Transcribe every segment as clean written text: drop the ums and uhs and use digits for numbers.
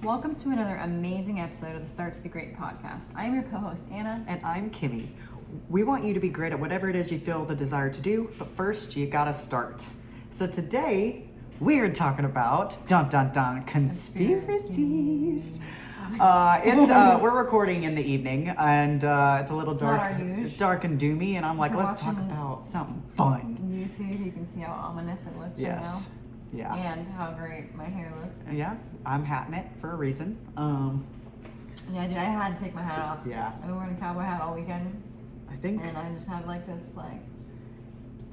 Welcome to another amazing episode of the Start to Be Great podcast. I am your co-host, Anna. And I'm Kimmy. We want you to be great at whatever it is you feel the desire to do, but first you gotta start. So today, we're talking about, conspiracies. We're recording in the evening, and it's a little dark and doomy, and I'm like, let's talk about something fun. YouTube, you can see how ominous it looks right now. Yeah. And how great my hair looks. Yeah, I'm hatting it for a reason. Yeah, dude, I had to take my hat off. Yeah. I've been wearing a cowboy hat all weekend. I think. And I just have like this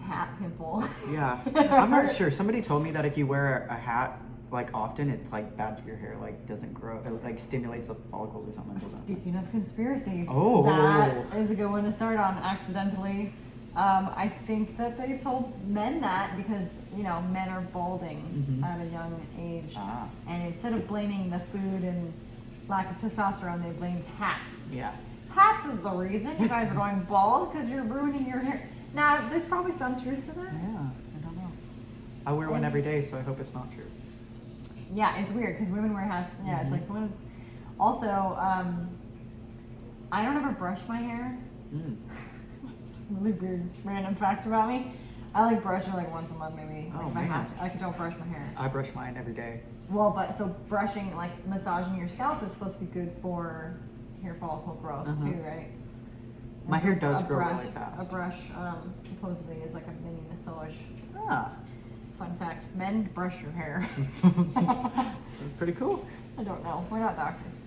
hat pimple. Yeah. I'm not sure. Somebody told me that if you wear a hat often, it's bad for your hair, doesn't grow, it stimulates the follicles or something. Speaking of conspiracies, oh, that is a good one to start on accidentally. I think that they told men that because, men are balding at a young age. And instead of blaming the food and lack of testosterone, they blamed hats. Yeah. Hats is the reason you guys are going bald because you're ruining your hair. Now, there's probably some truth to that. Yeah, I don't know. I wear one every day, so I hope it's not true. Yeah, it's weird because women wear hats. Yeah, it's like women's. Also, I don't ever brush my hair. It's a really weird, random fact about me. I brush it once a month, maybe. If I have to. I don't brush my hair. I brush mine every day. Well, but so brushing, massaging your scalp is supposed to be good for hair follicle growth too, right? My hair does grow really fast. A brush supposedly is like a mini massage. Fun fact: men brush your hair. That's pretty cool. I don't know. We're not doctors.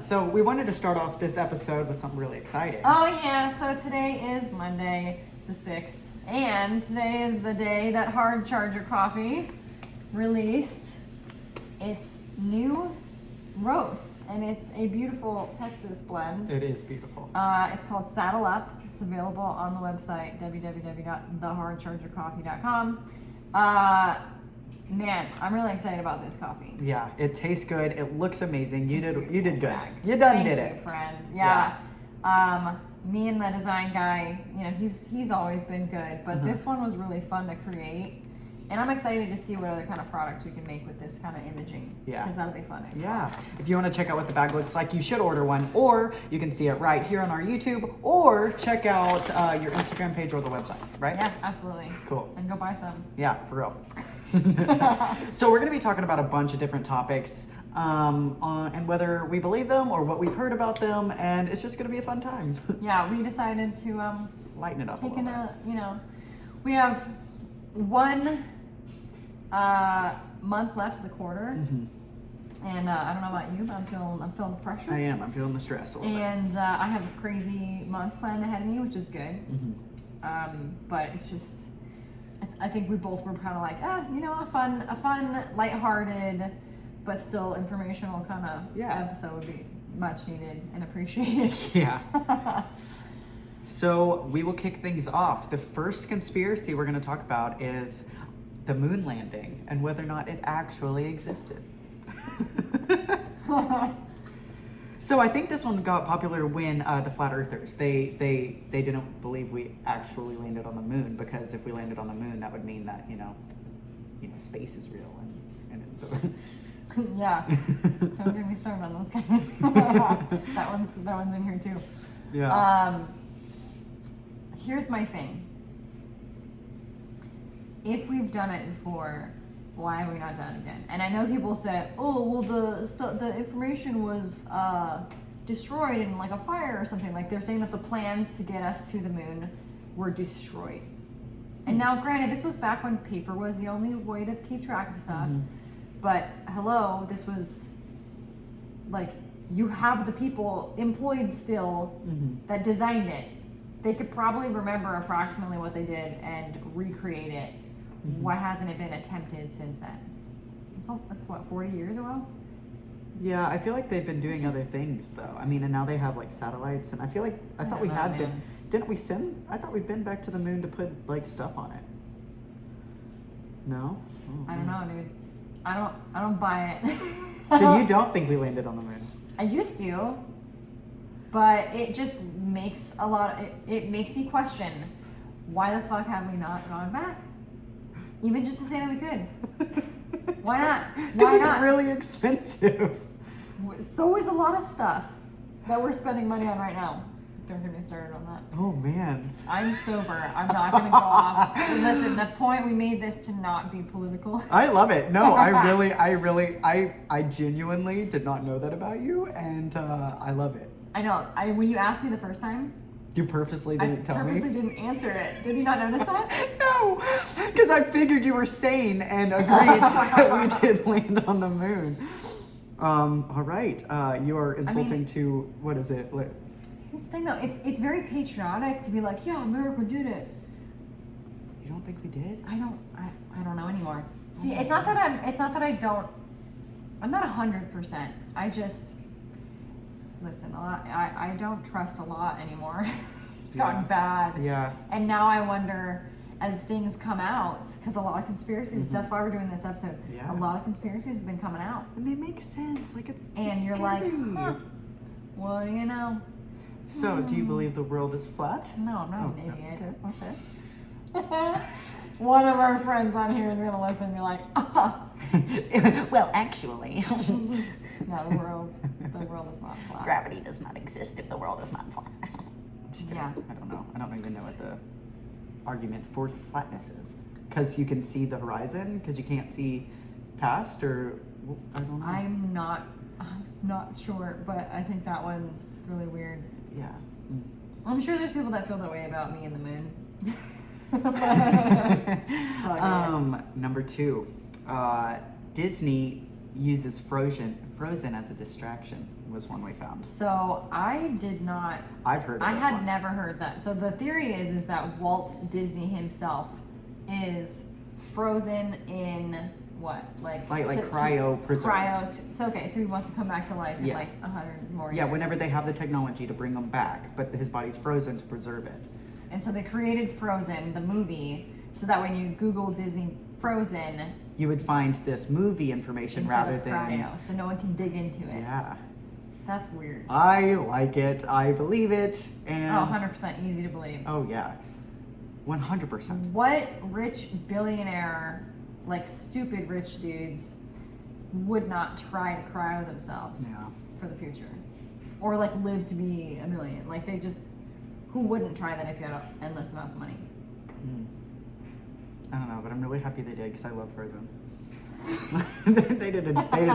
So we wanted to start off this episode with something really exciting. Oh yeah, so today is Monday the 6th, and today is the day that Hard Charger Coffee released its new roast, and it's a beautiful Texas blend. It is beautiful. It's called Saddle Up. It's available on the website www.thehardchargercoffee.com. Man, I'm really excited about this coffee. Yeah, it tastes good. It looks amazing. You did good. Bag. You Thank did you, it, friend. Yeah. Me and the design guy, he's always been good, but this one was really fun to create. And I'm excited to see what other kind of products we can make with this kind of imaging. Yeah. Because that'll be fun. Yeah. If you want to check out what the bag looks like, you should order one, or you can see it right here on our YouTube, or check out your Instagram page or the website, right? Yeah, absolutely. Cool. And go buy some. Yeah, for real. So we're going to be talking about a bunch of different topics, and whether we believe them or what we've heard about them, and it's just going to be a fun time. Yeah, we decided to lighten it up we have 1 month left of the quarter, and I don't know about you, but I'm feeling the pressure. I am. I'm feeling the stress a little bit. And I have a crazy month planned ahead of me, which is good. But it's just, I think we both were kind of a fun, lighthearted, but still informational kind of episode would be much needed and appreciated. Yeah. So we will kick things off. The first conspiracy we're going to talk about is the moon landing and whether or not it actually existed. So I think this one got popular when the flat earthers, they didn't believe we actually landed on the moon, because if we landed on the moon, that would mean that space is real and yeah. Don't get me started on those guys. that one's in here too. Yeah. Here's my thing. If we've done it before, why have we not done it again? And I know people say, oh, well, the information was destroyed in a fire or something. They're saying that the plans to get us to the moon were destroyed. And now, granted, this was back when paper was the only way to keep track of stuff. But hello, this was you have the people employed still that designed it. They could probably remember approximately what they did and recreate it. Why hasn't it been attempted since then? That's what, 40 years ago? Yeah, I feel like they've been doing other things though. I mean, and now they have satellites, and I feel like I thought we had been. Didn't we send? I thought we'd been back to the moon to put stuff on it. No? Oh, I don't know, dude. I don't buy it. So you don't think we landed on the moon? I used to, but it just makes it makes me question, why the fuck have we not gone back? Even just to say that we could. Why not? Because Why it's not? really expensive. So is a lot of stuff that we're spending money on right now. Don't get me started on that. Oh man. I'm sober. I'm not going to go off. Listen, the point we made this to not be political. I love it. No, I genuinely did not know that about you, and I love it. I know. When you asked me the first time, You purposely I didn't tell purposely me? didn't answer it. Did you not notice that? No, because I figured you were sane and agreed that we did land on the moon. All right. You are insulting to, what is it? Here's the thing, though. It's very patriotic to be like, yeah, America did it. You don't think we did? I don't know anymore. See, it's not that I'm not 100%. I just listen. I don't trust a lot anymore. It's gotten bad. Yeah. And now I wonder, as things come out, because a lot of conspiracies. Mm-hmm. That's why we're doing this episode. Yeah. A lot of conspiracies have been coming out, And they make sense. Like it's you're scary. like, huh, what do you know? So, do you believe the world is flat? No, I'm not Oh, an idiot. okay. One of our friends on here is gonna listen and be like, Well, actually, no, the world is not flat. gravity does not exist if the world is not flat. Yeah. I don't know. I don't even know what the argument for flatness is. Because you can see the horizon, because you can't see past, or I don't know. I'm not sure, but I think that one's really weird. Yeah. I'm sure there's people that feel that way about me and the moon. Number 2, Disney uses Frozen as a distraction. Was one we found. So I did not. I've heard. Of I this had one. never heard that. So the theory is that Walt Disney himself is frozen in what, like cryo preserved. So okay, so he wants to come back to life in Yeah. like 100 more years. Yeah, whenever they have the technology to bring him back, but his body's frozen to preserve it. And so they created Frozen, the movie, so that when you Google Disney Frozen, You would find this movie information instead rather of than. cryo, so no one can dig into it. Yeah. That's weird. I like it. I believe it. And Oh, 100% easy to believe. Oh yeah. 100%. What rich billionaire, like stupid rich dudes, would not try to cryo themselves Yeah. for the future? Or like live to be a million? Like they just, who wouldn't try that if you had endless amounts of money? I don't know, but I'm really happy they did because I love Frozen. they did a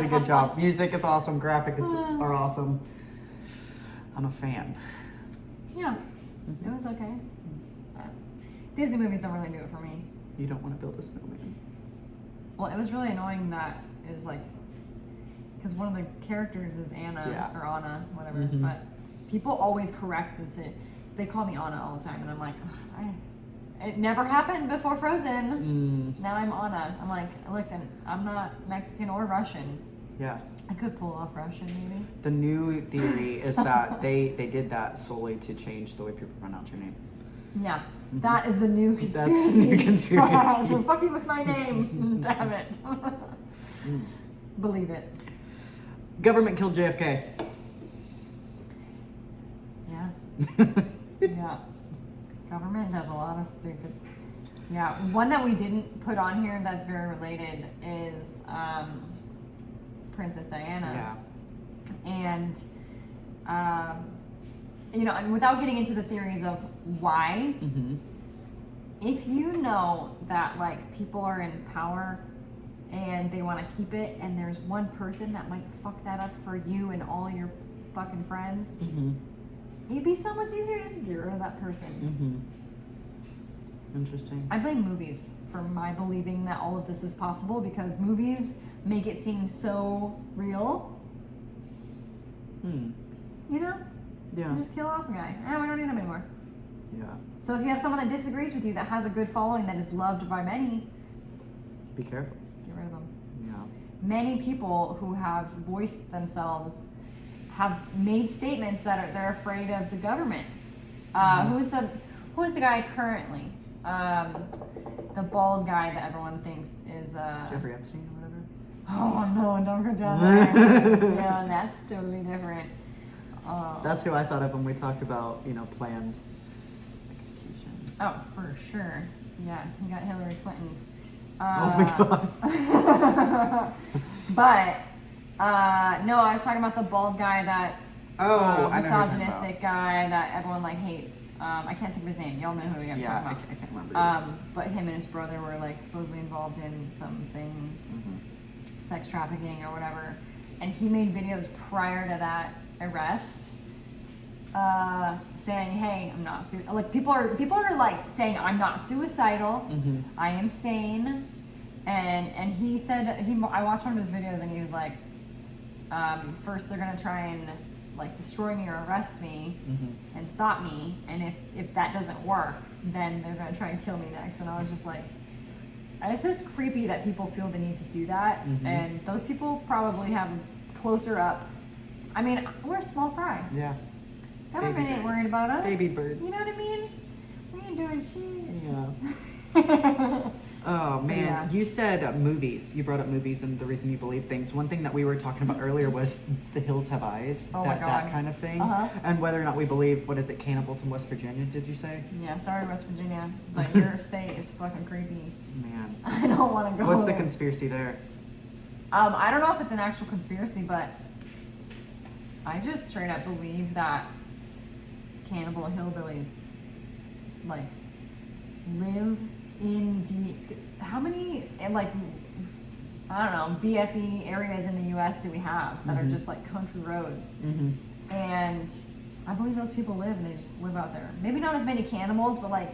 good job. Music is awesome. Graphics are awesome. I'm a fan. Yeah, it was okay. Disney movies don't really do it for me. You don't want to build a snowman. Well, it was really annoying that it was like, because one of the characters is Anna, Yeah. or Anna, whatever, Mhm. but people always correct and say, they call me Anna all the time, and I'm like, it never happened before Frozen. Now I'm Anna. I'm like, look, I'm not Mexican or Russian. Yeah. I could pull off Russian, maybe. The new theory is that they did that solely to change the way people pronounce your name. Yeah, that is the new conspiracy. That's the new conspiracy. So fuck you with my name. Damn it. Believe it. Government killed JFK. Yeah. Yeah. Government does a lot of stupid. Yeah. One that we didn't put on here that's very related is Princess Diana. Yeah. And, and without getting into the theories of why, Mm-hmm. if you know that like people are in power and they want to keep it, and there's one person that might fuck that up for you and all your fucking friends, Mm-hmm. it'd be so much easier to just get rid of that person. Mm-hmm. Interesting. I blame movies for my believing that all of this is possible, because movies make it seem so real. You know? Yeah. You just kill off a guy. We don't need him anymore. Yeah. So if you have someone that disagrees with you, that has a good following, that is loved by many, Be careful. get rid of them. Yeah. Many people who have voiced themselves have made statements that they're afraid of the government. Who's the guy currently? The bald guy that everyone thinks is Jeffrey Epstein or whatever. Oh no, don't go down there. Yeah, that's totally different. That's who I thought of when we talked about, planned executions. Oh, for sure. Yeah, he got Hillary Clinton. my God. But no, I was talking about the bald guy that I know who you're talking misogynistic guy that everyone like hates. I can't think of his name. Y'all know who I'm Yeah, talking I about. can't remember. But him and his brother were like supposedly involved in something, sex trafficking or whatever. And he made videos prior to that arrest, saying, "Hey, I'm not like people are like saying I'm not suicidal. I am sane." And he said I watched one of his videos and he was like, first they're gonna try and like destroy me or arrest me and stop me, and if that doesn't work, then they're gonna try and kill me next. And I was just like, it's just creepy that people feel the need to do that, and those people probably have closer up. I mean, we're a small fry. Yeah. Government Baby ain't birds. worried about us. Baby birds. You know what I mean? We ain't doing shit. Yeah. Oh So, man, yeah. you said movies. You brought up movies and the reason you believe things. One thing that we were talking about earlier was The Hills Have Eyes, Oh my that God. kind of thing, Uh-huh. and whether or not we believe what is it, cannibals in West Virginia? Did you say? Yeah, sorry, West Virginia, but your state is fucking creepy. Man, I don't want to go. what's the there. conspiracy there? I don't know if it's an actual conspiracy, but I just straight up believe that cannibal hillbillies like live in how many like I don't know BFE areas in the U.S. do we have that are just like country roads? And I believe those people live and they just live out there. Maybe not as many cannibals, but like,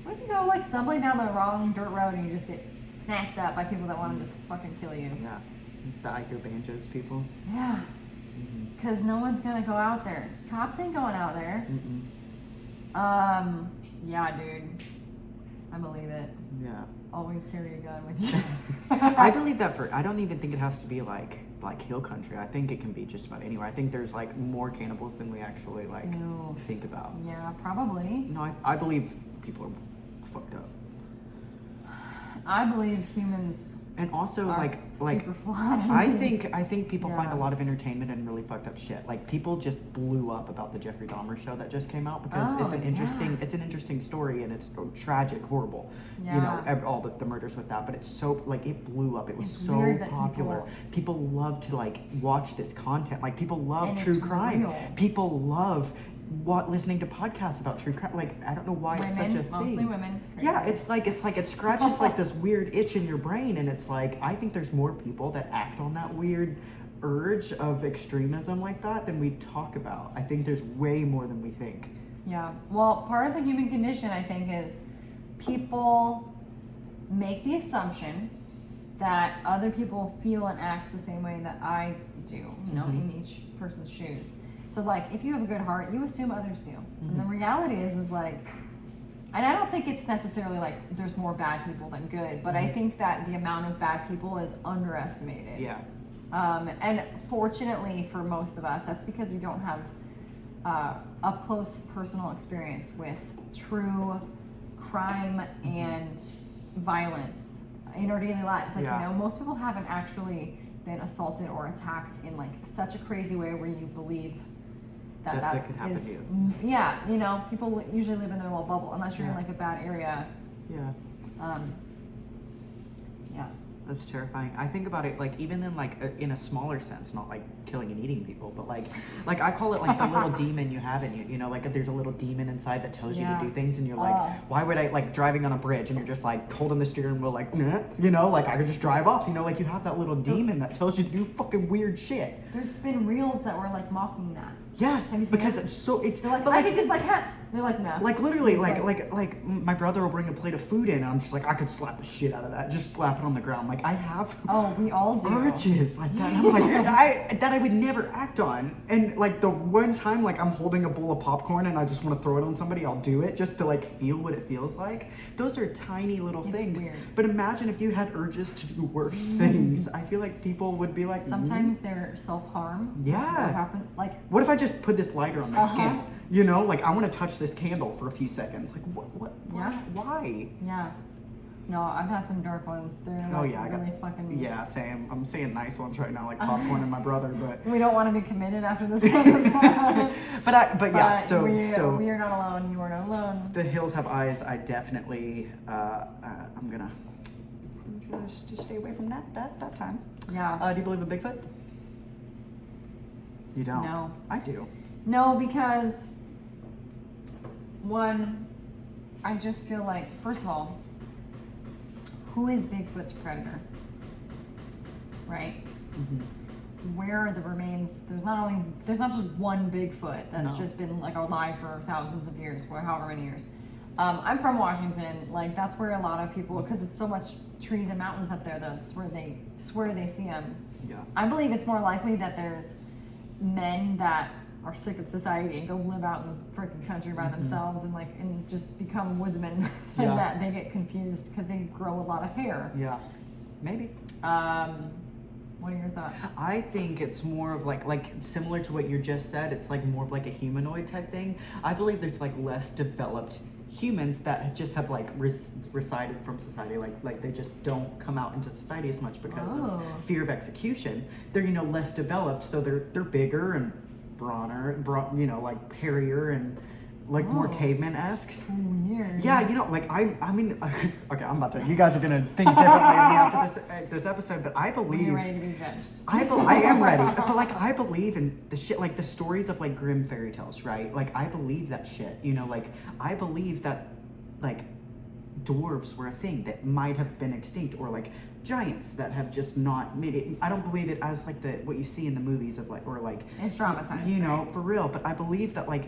what if you go like stumbling down the wrong dirt road and you just get snatched up by people that want to just fucking kill you? Yeah, the Ico Banjos people. Yeah, because no one's gonna go out there. Cops ain't going out there. Yeah, dude, I believe it. Yeah. Always carry a gun with you. I believe that I don't even think it has to be like hill country. I think it can be just about anywhere. I think there's like more cannibals than we actually like Ew. think about. Yeah, probably. No, I believe people are fucked up. I believe humans And also are like super flawed. I think people find a Yeah. lot of entertainment in really fucked up shit. Like people just blew up about the Jeffrey Dahmer show that just came out because Oh, it's an interesting yeah. it's an interesting story and it's tragic, horrible. You know, Yeah. all the murders with that, but it's so like it blew up. It was It's so weird that popular. People love to like watch this content. Like people love And true it's crime. real. People love listening to podcasts about true crime. Like I don't know why it's such a thing. Mostly women. Yeah, Crazy. it's like it scratches like this weird itch in your brain, and it's like I think there's more people that act on that weird urge of extremism like that than we talk about. I think there's way more than we think. Yeah. Well, part of the human condition, I think, is people make the assumption that other people feel and act the same way that I do, you know, in each person's shoes. So, like, if you have a good heart, you assume others do. And the reality is like, and I don't think it's necessarily like there's more bad people than good, but I think that the amount of bad people is underestimated. Yeah. And fortunately for most of us, that's because we don't have up close personal experience with true crime and violence in our daily lives. Like, Yeah. you know, most people haven't actually been assaulted or attacked in like such a crazy way where you believe that could happen is, to you. Yeah, you know, people usually live in their little bubble unless you're in Yeah. like a bad area. Yeah. Yeah. That's terrifying. I think about it like even in like in a smaller sense, not like killing and eating people, but like I call it like the little demon you have in you. You know, like if there's a little demon inside that tells you Yeah. to do things, and you're like, why would I like driving on a bridge and you're just like holding the steering wheel like, nah, you know, like I could just drive off. You know, like you have that little demon that tells you to do fucking weird shit. There's been reels that were like mocking that. Yes, Have you seen because that? it's so it's They're like, but I could just like, they're like, no. like literally, It's like my brother will bring a plate of food in, and I'm just like, I could slap the shit out of that, just slap it on the ground. Like I have Oh, we all do. urges like that. And I'm like, I would never act on. And like the one time, like I'm holding a bowl of popcorn and I just want to throw it on somebody, I'll do it just to like feel what it feels like. Those are tiny little It's things. weird. But imagine if you had urges to do worse things. I feel like people would be like, Sometimes they're self-harm. Yeah. What happened? Like, what if I just put this lighter on my Uh-huh. skin? You know, like I want to touch this candle for a few seconds. Like Yeah. why? yeah. No, I've had some dark ones. They're like Oh yeah, I really got fucking. yeah. Same. I'm saying nice ones right now, like popcorn and my brother, but We don't want to be committed after this episode. but yeah. So we are not alone. You are not alone. The Hills Have Eyes. I definitely I'm gonna just stay away from that time. Yeah. Do you believe in Bigfoot? You don't? No. I do. No, because one, I just feel like, first of all, who is Bigfoot's predator? Right? Mm-hmm. Where are the remains? There's not just one Bigfoot that's No. just been like alive for thousands of years, or however many years. I'm from Washington. Like that's where a lot of people, because it's so much trees and mountains up there, that's where they swear they see them. Yeah. I believe it's more likely that there's men that are sick of society and go live out in the freaking country by themselves and just become woodsmen and Yeah. that they get confused because they grow a lot of hair. Yeah. Maybe. What are your thoughts? I think it's more of like similar to what you just said. It's like more of like a humanoid type thing. I believe there's like less developed humans that just have like resided from society, like they just don't come out into society as much because of fear of execution. They're less developed, so they're bigger and brawner, like hairier and like more caveman-esque. Weird. Yeah, like I mean, okay, I'm about to. You guys are gonna think differently of me after this episode, but I believe. Are you ready to be judged? I am ready, but like I believe in the shit, like the stories of like grim fairy tales, right? Like I believe that shit, like I believe that like dwarves were a thing that might have been extinct, or like giants that have just not made it. I don't believe it as like what you see in the movies of like, or like It's dramatized. right? For real. But I believe that like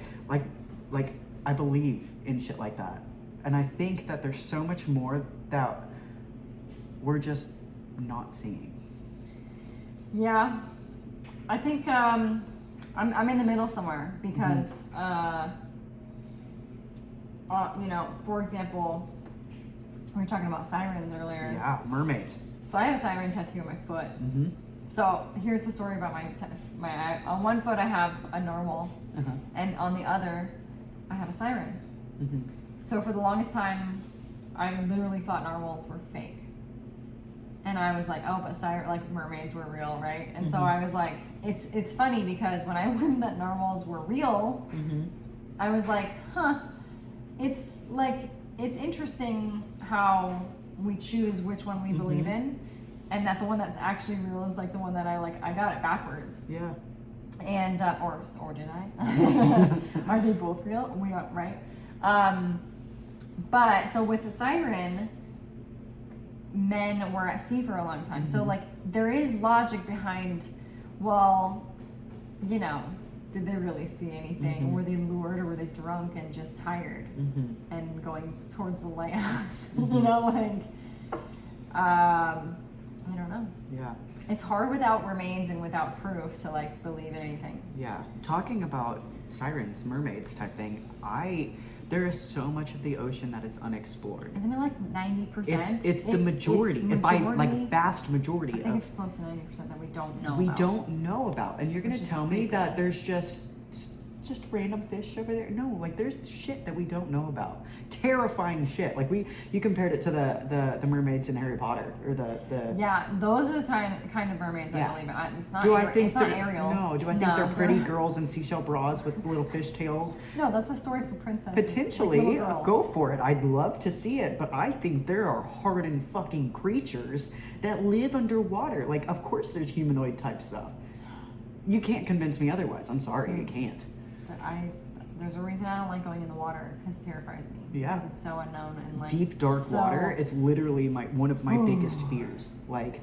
I believe in shit like that, and I think that there's so much more that we're just not seeing. Yeah, I think I'm in the middle somewhere because for example, we were talking about sirens earlier. Yeah, mermaids. So I have a siren tattoo on my foot. Mm-hmm. So here's the story about my on one foot I have a normal, and on the other I have a siren. Mm-hmm. So for the longest time, I literally thought narwhals were fake. And I was like, oh, but like mermaids were real, right? And so I was like, it's funny because when I learned that narwhals were real, I was like, huh, it's interesting how we choose which one we believe in, and that the one that's actually real is like the one that I got it backwards. Yeah. And or did I? Are they both real? We don't, right? But so with the siren, men were at sea for a long time. So like there is logic behind, well, did they really see anything? Were they lured, or were they drunk and just tired and going towards the lighthouse? I don't know. Yeah. It's hard without remains and without proof to like believe in anything. Yeah. Talking about sirens, mermaids type thing, there is so much of the ocean that is unexplored. Isn't it like 90%? It's the majority. It's and by majority. like vast majority I think of it's close to 90% that we don't know we about. don't know about. And you're gonna Which is tell me creepy. that there's just random fish over there? No, like there's shit that we don't know about. Terrifying shit. Like you compared it to the mermaids in Harry Potter, or the Yeah, those are the kind of mermaids Yeah. I believe in. It's not. Do I think it's not they're Ariel? No? Do I think they're pretty girls in seashell bras with little fish tails? No, that's a story for princesses. Potentially, like little girls. go for it. I'd love to see it, but I think there are hardened fucking creatures that live underwater. Like, of course, there's humanoid type stuff. You can't convince me otherwise. I'm sorry, you can't. But there's a reason I don't like going in the water, because it terrifies me. Yeah. Because it's so unknown and like Deep dark so- water is literally one of my biggest fears. Like,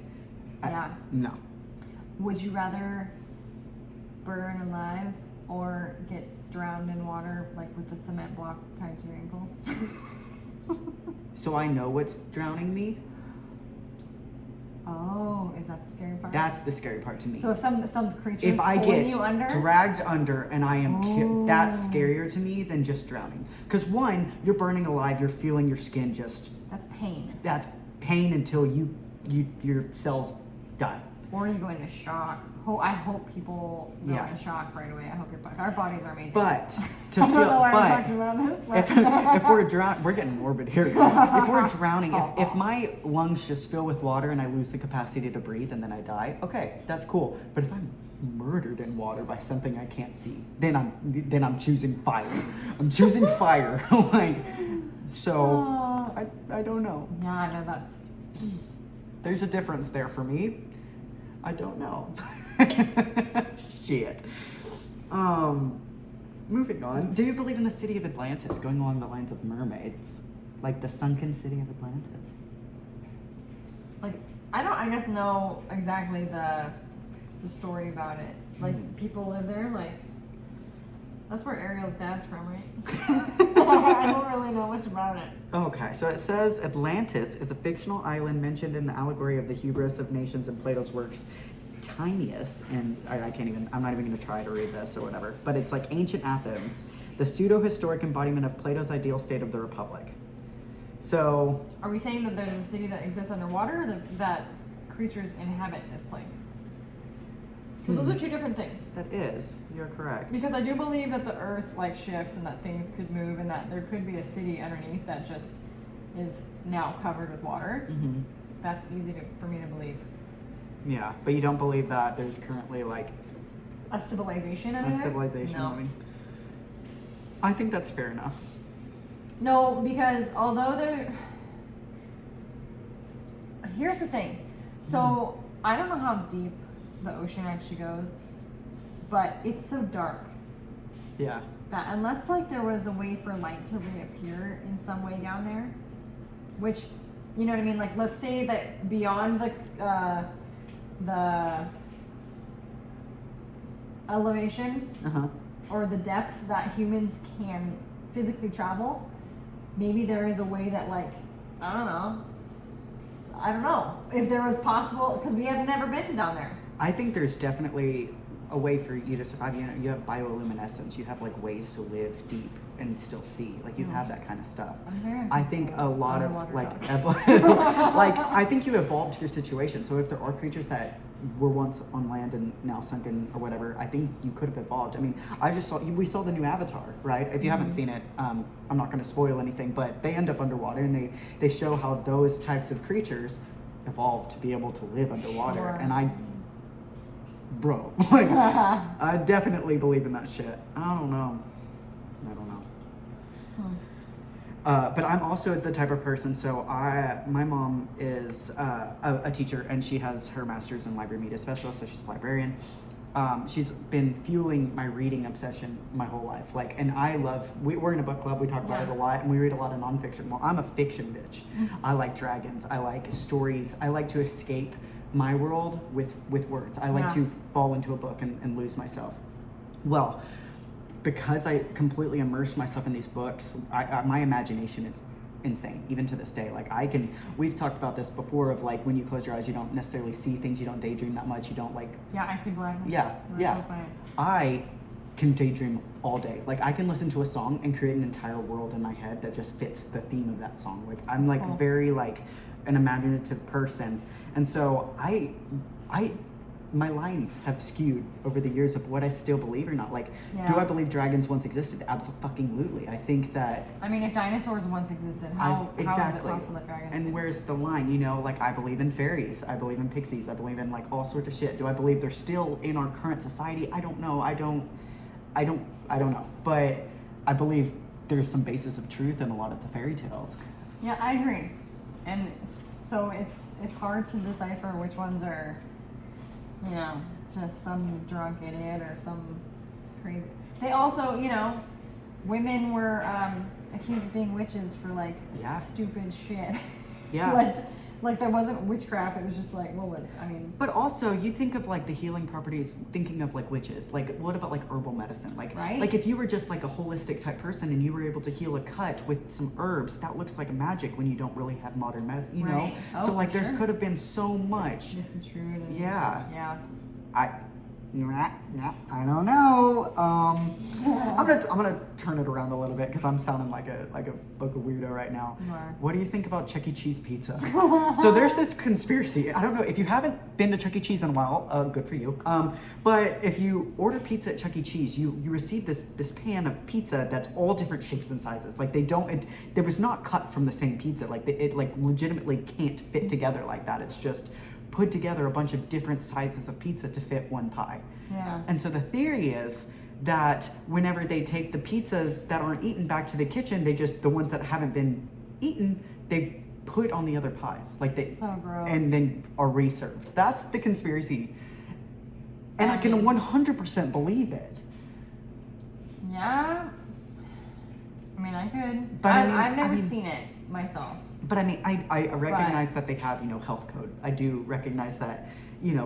Yeah. no. Would you rather burn alive or get drowned in water, like with a cement block tied to your ankle? So I know what's drowning me. Oh, is that the scary part? That's the scary part to me. So if some creature If is I pulling get you under, dragged under and I am that's Oh. scarier to me than just drowning. Because one, you're burning alive, you're feeling your skin just, that's pain. that's pain until your cells die. Or you go into shock. I hope people go Yeah. into shock right away. I hope our bodies are amazing. But to I don't know why I'm but talking about this. But if we're drowning, we're getting morbid here. If we're drowning, if my lungs just fill with water and I lose the capacity to breathe and then I die, okay, that's cool. But if I'm murdered in water by something I can't see, then I'm choosing fire. I'm choosing fire. Like, so I don't know. yeah, no, There's a difference there for me. I don't know. Shit. Moving on. Do you believe in the city of Atlantis, going along the lines of mermaids? Like the sunken city of Atlantis? Like, I guess know exactly the story about it. Like, people live there, like, that's where Ariel's dad's from, right? I don't really know much about it. Okay, so it says Atlantis is a fictional island mentioned in the allegory of the hubris of nations in Plato's works Timaeus, and I'm not even going to try to read this or whatever, but it's like ancient Athens, the pseudo-historic embodiment of Plato's ideal state of the Republic. So... Are we saying that there's a city that exists underwater, or that creatures inhabit this place? Because those are two different things. That is, you're correct. Because I do believe that the earth like shifts and that things could move and that there could be a city underneath that just is now covered with water. Mm-hmm. That's easy for me to believe. Yeah, but you don't believe that there's currently like a civilization under there? A civilization. No. I think that's fair enough. No, because although here's the thing. So I don't know how deep the ocean actually goes, but it's so dark. Yeah. That unless like there was a way for light to reappear in some way down there, which, you know what I mean? Like, let's say that beyond the elevation or the depth that humans can physically travel, maybe there is a way that, like, I don't know if there was possible, because we have never been down there. I think there's definitely a way for you to survive. You know, you have bioluminescence. You have like ways to live deep and still see. Like you have that kind of stuff. I think a lot of like, like I think you evolved to your situation. So if there are creatures that were once on land and now sunken or whatever, I think you could have evolved. I mean, we saw the new Avatar, right? If you haven't seen it, I'm not going to spoil anything, but they end up underwater and they show how those types of creatures evolved to be able to live underwater. Sure. And like, I definitely believe in that shit. I don't know. But I'm also the type of person, so my mom is a teacher, and she has her master's in library media specialist, so she's a librarian. She's been fueling my reading obsession my whole life. Like, and we're in a book club, we talk about it a lot, and we read a lot of nonfiction. Well, I'm a fiction bitch. I like dragons, I like stories, I like to escape my world with words. I like to fall into a book and lose myself. Well, because I completely immersed myself in these books, my imagination is insane, even to this day. Like we've talked about this before of like when you close your eyes, you don't necessarily see things, you don't daydream that much, you don't like... Yeah, I see blackness. Yeah. Close my eyes. I can daydream all day. Like I can listen to a song and create an entire world in my head that just fits the theme of that song. Like I'm That's cool. Very like an imaginative person. And so my lines have skewed over the years of what I still believe or not. Like, do I believe dragons once existed? Absolutely. I think that... I mean, if dinosaurs once existed, how is it possible that dragons And where's the line? You know, like, I believe in fairies. I believe in pixies. I believe in, like, all sorts of shit. Do I believe they're still in our current society? I don't know. I don't know. But I believe there's some basis of truth in a lot of the fairy tales. Yeah, I agree. And so it's hard to decipher which ones are... You know, just some drunk idiot or some crazy. They also, you know, women were accused of being witches for like stupid shit. Yeah. like there wasn't witchcraft. It was just like, But also, you think of like the healing properties. Thinking of like witches. Like, what about like herbal medicine? Like, like if you were just like a holistic type person and you were able to heal a cut with some herbs, that looks like magic when you don't really have modern medicine. You know. Oh, so like, there could have been so much misconstrued. And yeah. I don't know. I'm gonna turn it around a little bit because I'm sounding like a weirdo right now. What do you think about Chuck E. Cheese pizza? So there's this conspiracy. I don't know if you haven't been to Chuck E. Cheese in a while. Good for you. But if you order pizza at Chuck E. Cheese, you receive this pan of pizza that's all different shapes and sizes. Like it was not cut from the same pizza. Like it like legitimately can't fit together like that. It's just put together a bunch of different sizes of pizza to fit one pie. Yeah. And so the theory is that whenever they take the pizzas that aren't eaten back to the kitchen, the ones that haven't been eaten, they put on the other pies. Like they So gross. and then are reserved. That's the conspiracy. And I can 100% believe it. Yeah. I mean, I could. But I've never I mean- seen it myself. But I mean, I recognize that they have, health code. I do recognize that,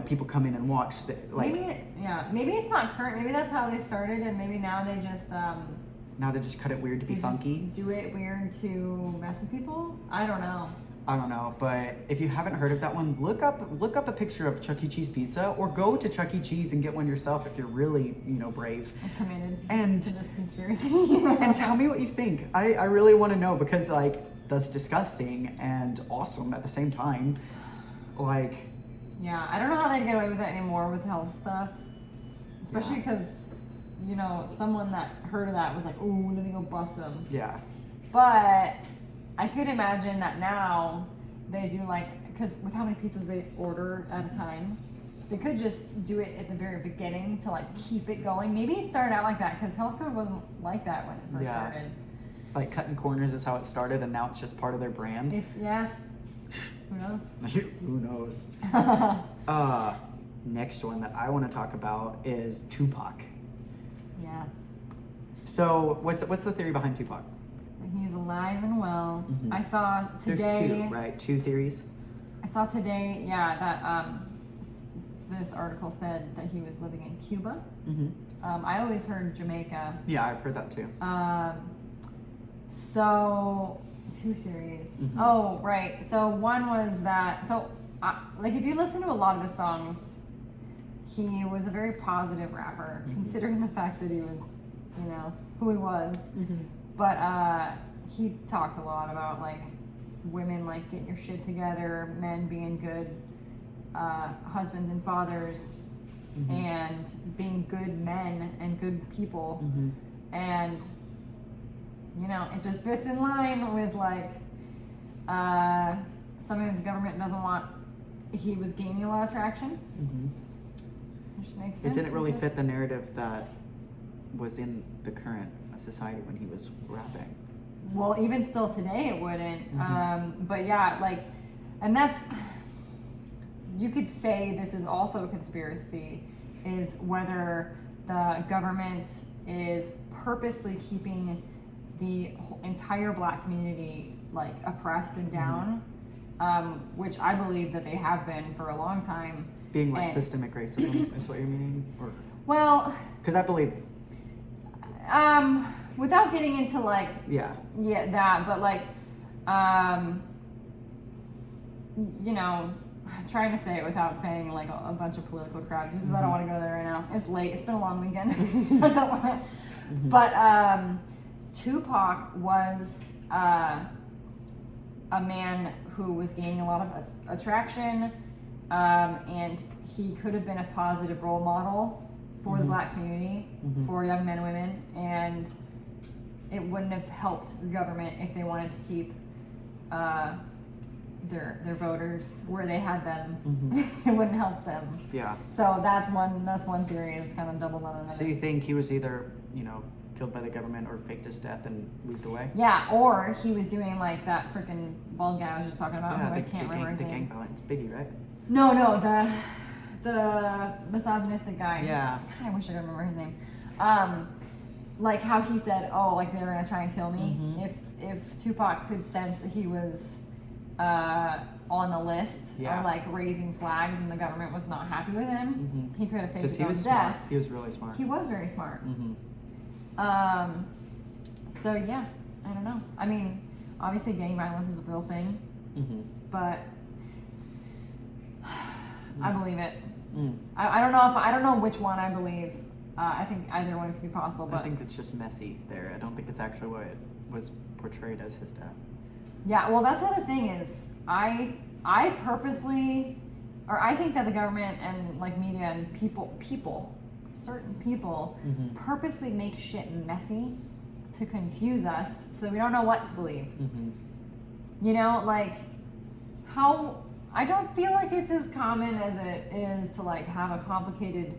people come in and watch that, like, Maybe it's not current. Maybe that's how they started, and maybe now they just now they just cut it weird to be they just funky. do it weird to mess with people. I don't know. I don't know, but if you haven't heard of that one, look up a picture of Chuck E. Cheese pizza, or go to Chuck E. Cheese and get one yourself if you're really, brave. I'm committed And to this conspiracy. and tell me what you think. I really want to know, because like that's disgusting and awesome at the same time. Like, Yeah, I don't know how they get away with it anymore with health stuff, especially Yeah. because someone that heard of that was like, "Ooh, let me go bust them." yeah. But I could imagine that now they do because with how many pizzas they order at a time, they could just do it at the very beginning to keep it going. Maybe it started out like that because health code wasn't like that when it first Yeah. started. Like cutting corners is how it started, and now it's just part of their brand. Who knows? Who knows? Next one that I want to talk about is Tupac. Yeah, So what's the theory behind Tupac? he's alive and well. Mhm. I saw today. There's two, right? Two theories. I saw today, that this article said that he was living in Cuba. Mm-hmm. I always heard Jamaica. Yeah, I've heard that too. So two theories. Mhm. Oh, right. So one was that if you listen to a lot of his songs, he was a very positive rapper, Mhm. considering the fact that he was, who he was. But he talked a lot about women getting your shit together, men being good husbands and fathers, Mhm. and being good men and good people. Mm-hmm. And it just fits in line with something that the government doesn't want. He was gaining a lot of traction, Mm-hmm. which makes It sense. didn't really Just- fit the narrative that was in the current society when he was rapping. Well, even still today, it wouldn't. Mhm. But yeah, and that's, you could say this is also a conspiracy, is whether the government is purposely keeping the entire Black community oppressed and down, which I believe that they have been for a long time. Being like And- systemic racism is what you're meaning? Or Well, because I believe, without getting into yeah. that, but I'm trying to say it without saying a bunch of political crap, just because I don't want to go there right now. It's late. It's been a long weekend. I don't want to. Mhm. But Tupac was a man who was gaining a lot of attraction, and he could have been a positive role model for the Mhm. Black community, Mhm. for young men and women, and it wouldn't have helped the government if they wanted to keep their voters where they had them. Mhm. It wouldn't help them. Yeah. So that's one theory, and it's kind of doubled on another. So you think he was either, killed by the government or faked his death and moved away? Yeah, or he was doing that freaking bald guy I was just talking about, who I can't remember his the name. gang violence. Biggie, right? No, the misogynistic guy. Yeah. God, I wish I could remember his name. How he said, "Oh, they were gonna try and kill me." Mhm. If Tupac could sense that he was on the list, Yeah. or raising flags, and the government was not happy with him, Mhm. he could have faked Because his he own was death. smart. He was really smart. He was very smart. Mm-hmm. So yeah, I don't know. I mean, obviously gang violence is a real thing, Mm-hmm. but I believe it. Mm. I don't know which one I believe. I think either one could be possible, but I think it's just messy there. I don't think it's actually what it was portrayed as his death. yeah. Well, that's the other thing is I purposely, or I think that the government and media and certain people Mm-hmm. purposely make shit messy to confuse us, so we don't know what to believe. Mm-hmm. How I don't feel like it's as common as it is to have a complicated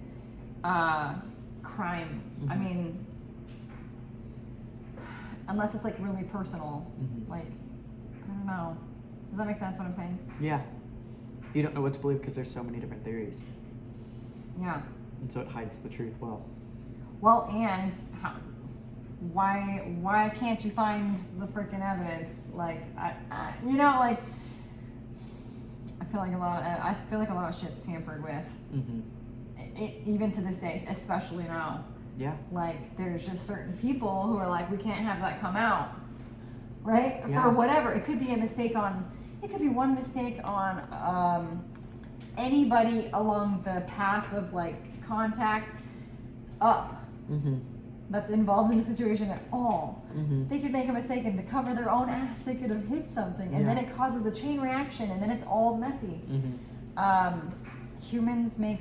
crime. I Mhm. mean, unless it's really personal. Mhm. I don't know. Does that make sense what I'm saying? Yeah. You don't know what to believe because there's so many different theories. Yeah. And so it hides the truth well. Well, and why can't you find the freaking evidence? Like, you know, like, I feel like a lot of shit's tampered with. Mm-hmm. Even to this day, especially now. Yeah. Like, there's just certain people who are like, we can't have that come out, right? Yeah. For whatever. It could be it could be one mistake on anybody along the path of, like, contact up Mm-hmm. that's involved in the situation at all. Mm-hmm. They could make a mistake, and to cover their own ass, they could have hit something, and then Yeah. it causes a chain reaction, and then it's all messy. Mm-hmm. Humans make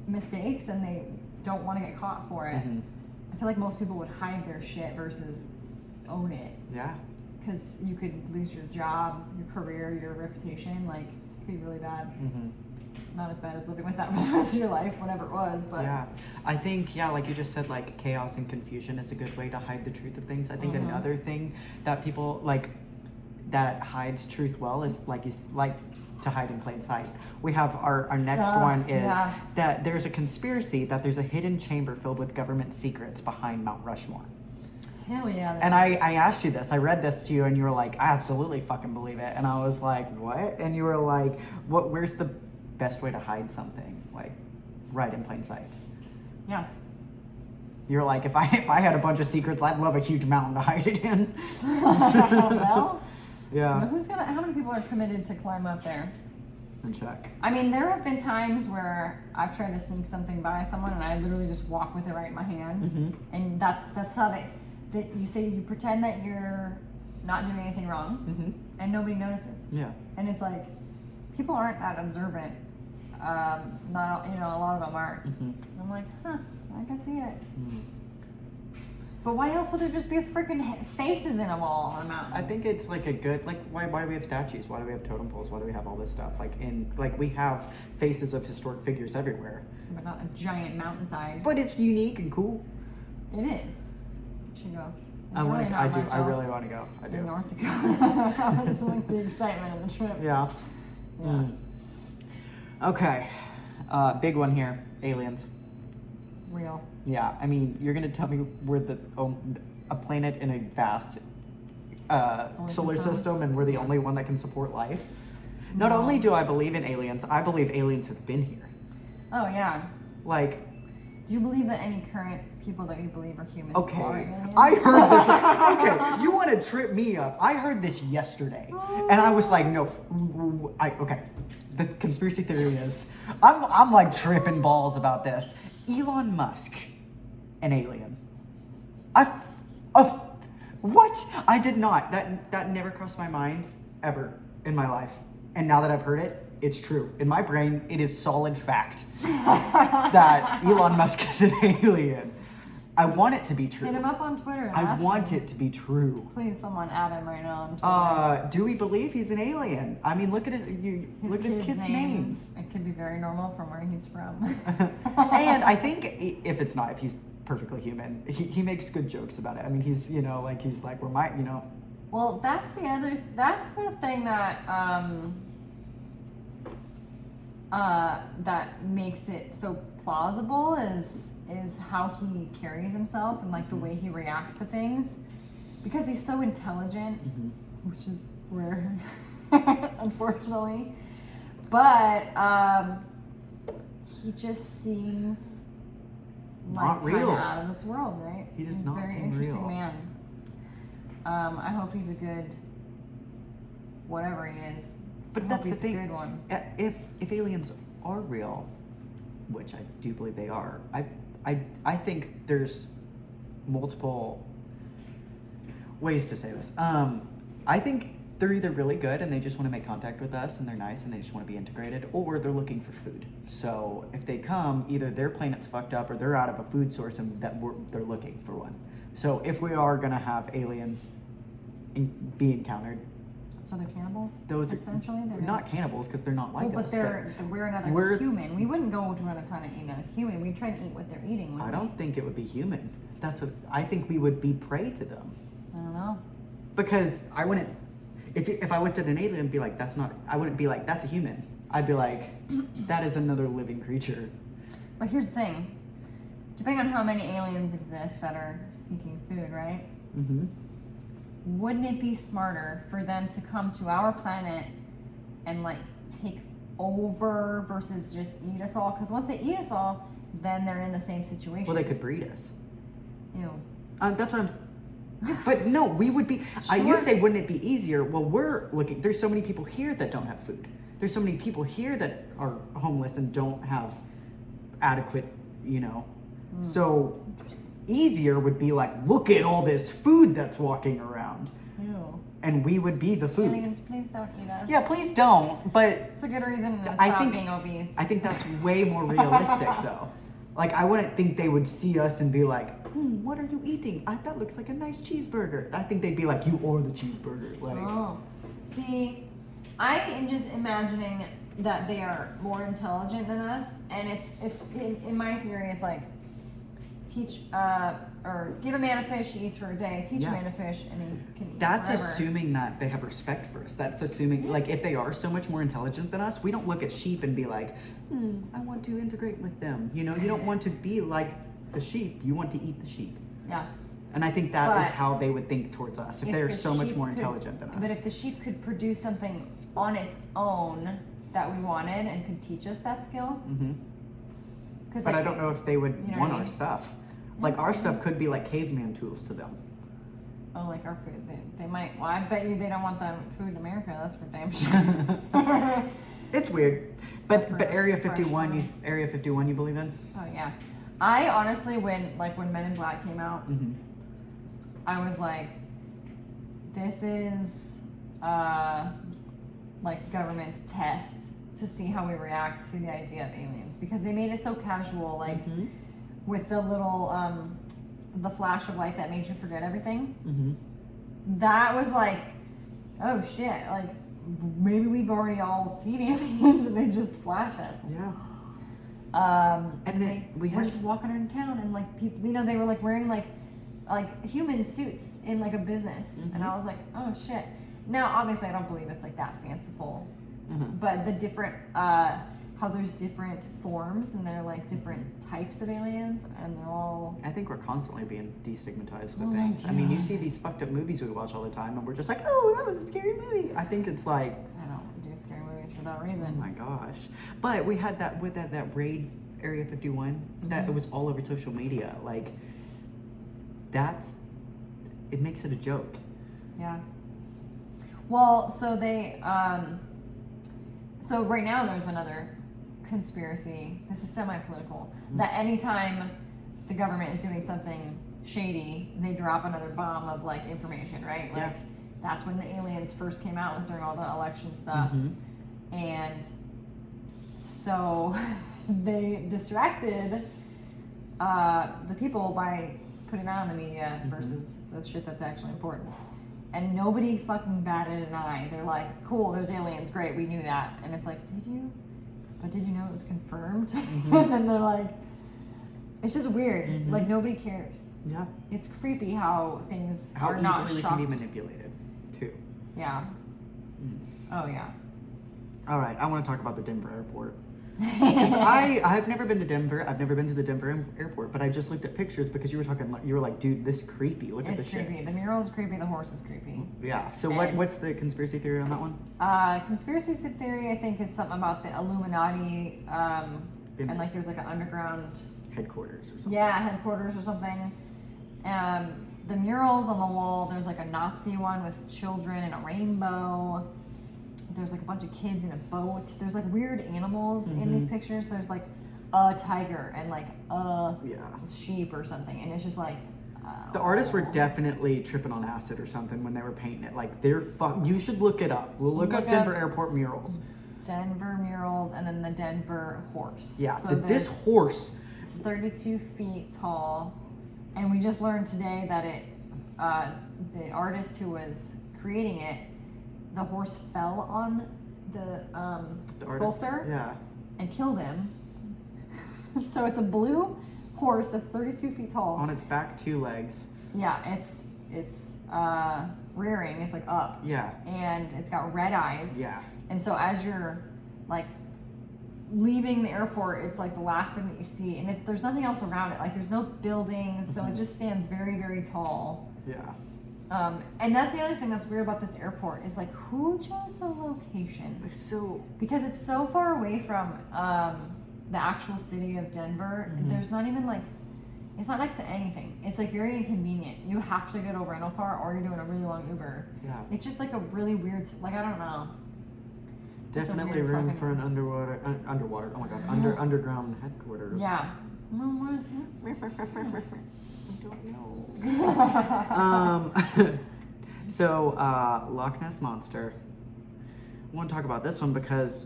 mistakes, and they don't want to get caught for it. Mm-hmm. I feel like most people would hide their shit versus own it, Yeah. because you could lose your job, your career, your reputation. Like, it could be really bad. Mm-hmm. Not as bad as living with that for the rest of your life, whatever it was, but Yeah, I think, like you just said, like, chaos and confusion is a good way to hide the truth of things. I think Mhm. another thing that people, like, that hides truth well is, like, to hide in plain sight. We have our next one is yeah. that there's a conspiracy that there's a hidden chamber filled with government secrets behind Mount Rushmore. hell yeah. And I asked you this, I read this to you, and you were like, I absolutely fucking believe it. And I was like, what? And you were like, where's the best way to hide something, like, right in plain sight? Yeah. You're like, if I had a bunch of secrets, I'd love a huge mountain to hide it in. Well, Yeah. how many people are committed to climb up there? And check. I mean, there have been times where I've tried to sneak something by someone, and I literally just walk with it right in my hand. Mm-hmm. And that's how that you say, you pretend that you're not doing anything wrong, Mm-hmm. and nobody notices. Yeah. And it's like, people aren't that observant. Not, you know, a lot of them aren't. Mm-hmm. I'm like, huh, I can see it. Mm-hmm. But why else would there just be freaking faces in a wall on a mountain? I think it's like a good, like, why do we have statues? Why do we have totem poles? Why do we have all this stuff? Like we have faces of historic figures everywhere. But not a giant mountainside. But it's unique and cool. It is. You should go. I There's want really to. not I do. much I really else want to go. I in do. North Dakota. It's like the excitement of the trip. Yeah. Yeah. Mm. Okay. Big one here. Aliens. Real. Yeah. I mean, you're gonna tell me we're a planet in a vast solar system, and we're the only one that can support life. Not No. only do I believe in aliens, I believe aliens have been here. Oh yeah. Like, Do you believe that any current people that you believe are humans? okay, Are aliens? I heard this. Okay, you want to trip me up? I heard this yesterday, and I was like, no. Okay, the conspiracy theory is, I'm like tripping balls about this. Elon Musk, an alien. What? I did not. That never crossed my mind ever in my life. And now that I've heard it, it's true. In my brain, it is solid fact that Elon Musk is an alien. I want it to be true. Hit him up on Twitter. And I ask want him. it to be true. Please, someone add him right now on Twitter. Do we believe he's an alien? I mean, look at his kids' names. It could be very normal from where he's from. And I think if he's perfectly human, he makes good jokes about it. I mean, he's like, we're Well, that's the thing that that makes it so plausible is how he carries himself and like the way he reacts to things, because he's so intelligent, which is rare, unfortunately. But he just seems Not like kind real. of out of this world, right? He does he's not a very seem interesting real. man. I hope he's a good whatever he is. But I that's hope the he's thing. a good one. If aliens are real, which I do believe they are, I think there's multiple ways to say this. I think they're either really good and they just want to make contact with us and they're nice and they just want to be integrated, or they're looking for food. So if they come, either their planet's fucked up or they're out of a food source and they're looking for one. So if we are gonna have aliens be encountered, So they're cannibals? those essentially? are They're not cannibals because they're not like well, but us. we're another we're- human. We wouldn't go to another planet and eat another human. We'd try and eat what they're eating, I wouldn't don't think it would be human. I think we would be prey to them. we? I don't know. Because I wouldn't, If I looked at an alien and be like, that's not, I wouldn't be like, that's a human. I'd be like, that is another living creature. But here's the thing. Depending on how many aliens exist that are seeking food, right? Mm-hmm. Wouldn't it be smarter for them to come to our planet and like take over versus just eat us all? Because once they eat us all, then they're in the same situation. Well, they could breed us. Ew. That's what but no, we would be. You Sure. say, wouldn't it be easier? Well, we're looking. There's so many people here that don't have food. There's so many people here that are homeless and don't have adequate, So easier would be like, look at all this food that's walking around, Ew. and we would be the food. Aliens, please don't eat us. Yeah, please don't. But It's a good reason to I stop think- being obese. I think that's way more realistic, though. Like, I wouldn't think they would see us and be like, what are you eating? That looks like a nice cheeseburger. I think they'd be like, you are the cheeseburger. Like, Oh, see, I am just imagining that they are more intelligent than us, and it's in my theory, it's like teach or give a man a fish, he eats for a day. Teach Yeah. a man a fish, and he can eat that's forever. assuming that they have respect for us. That's assuming, like, if they are so much more intelligent than us, we don't look at sheep and be like, I want to integrate with them. You don't want to be like the sheep. You want to eat the sheep. Yeah. And I think that is But how they would think towards us if If they are the so much sheep more could- intelligent than us. But if the sheep could produce something on its own that we wanted and could teach us that skill, hmm because But I don't know if they would you know want what I our mean? stuff. Like, our stuff could be like caveman tools to them. Oh, like our food, they might. Well, I bet you they don't want the food in America. That's for damn sure. It's weird. Except But for Area fresh 51, water. Area 51, you believe in? Oh yeah, I honestly when Men in Black came out, Mm-hmm. I was like, this is like the government's test to see how we react to the idea of aliens, because they made it so casual, like Mm-hmm. with the little the flash of light that made you forget everything. Mm-hmm. That was like, oh shit, like maybe we've already all seen aliens and they just flash us. Yeah. And then we were had- just walking around town, and like people, they were like wearing like human suits in like a business, and I was like, oh shit. Now, obviously, I don't believe it's like that fanciful, Mm-hmm. but the different how there's different forms and they're like different types of aliens, and they're all. I think we're constantly being destigmatized to Oh my things. I mean, you God. see these fucked up movies we watch all the time, and we're just like, oh, that was a scary movie. I think it's like, I don't do scary movies for that oh reason. my gosh. But we had that with that raid Area 51, that it was all over social media. Like, it makes it a joke. Yeah. Well, so they, so right now there's another conspiracy. This is semi-political. That anytime the government is doing something shady, they drop another bomb of like information, right? Like Yeah. that's when the aliens first came out, was during all the election stuff, and so they distracted the people by putting that on the media versus the shit that's actually important. And nobody fucking batted an eye. They're like, cool, there's aliens, great, we knew that. And it's like, did you? But did you know it was confirmed? And then they're like, it's just weird. Like, nobody cares. Yeah. It's creepy how things How are not easily they shocked. can be manipulated, too. Yeah. Oh, yeah. All right, I want to talk about the Denver airport. Because I've never been to Denver. I've never been to the Denver airport, but I just looked at pictures because you were like, dude, this creepy. Look at It's this shit. creepy. The mural's creepy, the horse is creepy. Yeah. So And- what's the conspiracy theory on that one? Conspiracy theory, I think, is something about the Illuminati, In- and like there's like an underground, Headquarters or something. yeah, headquarters or something. The murals on the wall, there's like a Nazi one with children and a rainbow. There's like a bunch of kids in a boat. There's like weird animals in these pictures. There's like a tiger and like a Yeah. sheep or something, and it's just like. The artists were definitely tripping on acid or something when they were painting it. Like, you should look it up. We'll look up Look Denver up- airport murals. Denver murals, and then the Denver horse. Yeah. So This there's- horse. It's 32 feet tall, and we just learned today that the artist who was creating it, the horse fell on the artist- sculptor Yeah. and killed him. So it's a blue horse that's 32 feet tall. On its back, 2 legs. Yeah, it's rearing. It's like up. Yeah. And it's got red eyes. Yeah. And so as you're like leaving the airport, it's like the last thing that you see. And there's nothing else around it. Like there's no buildings, so it just stands very, very tall. Yeah. And that's the other thing that's weird about this airport is like who chose the location? So Because it's so far away from the actual city of Denver. There's not even like, it's not next to anything. It's like very inconvenient. You have to get a rental car or you're doing a really long Uber. yeah, It's just like a really weird, like I don't know. It's a definitely weird room fucking- for an underwater. Oh my god, underground headquarters. Yeah. I don't know. So Loch Ness Monster. I want to talk about this one because